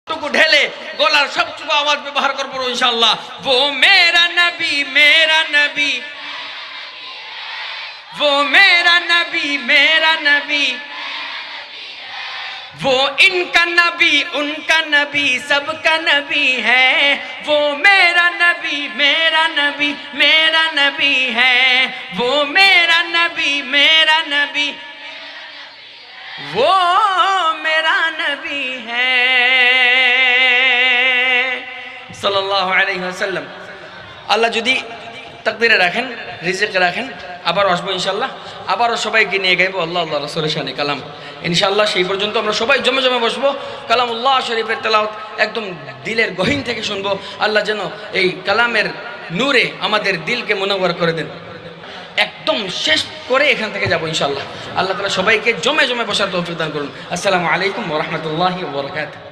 টুকু ঢেলে গলার সবটুকু আওয়াজ ব্যবহার করবো ইনশাআল্লাহ। वो मेरा नबी मेरा नबी, वो मेरा नबी मेरा नबी, वो इनका नबी उनका नबी सबका नबी है। वो मेरा नबी मेरा नबी मेरा नबी है। वो मेरा नबी मेरा नबी, वो मेरा नबी है সাল্লাল্লাহু আলাইহি ওয়াসাল্লাম। আল্লাহ যদি তাকদীরে রাখেন, রিজিকে রাখেন, আবার আসবো ইনশাআল্লাহ। আবারও সবাইকে নিয়ে গাইবো আল্লাহ আল্লাহ রাসূলের শানে কালাম ইনশাআল্লাহ। সেই পর্যন্ত আমরা সবাই জমে জমে বসবো, কালামুল্লাহ শরীফের তেলাওয়াত একদম দিলের গহীন থেকে শুনবো। আল্লাহ যেন এই কালামের নূরে আমাদের দিলকে মুনাওয়ার করে দেন। একদম শেষ করে এখান থেকে যাবো ইনশাআল্লাহ। আল্লাহ তাআলা সবাইকে জমে জমে বসার তৌফিক দান করুন। আসসালামু আলাইকুম ওয়া রাহমাতুল্লাহি ওয়া বারাকাতুহু।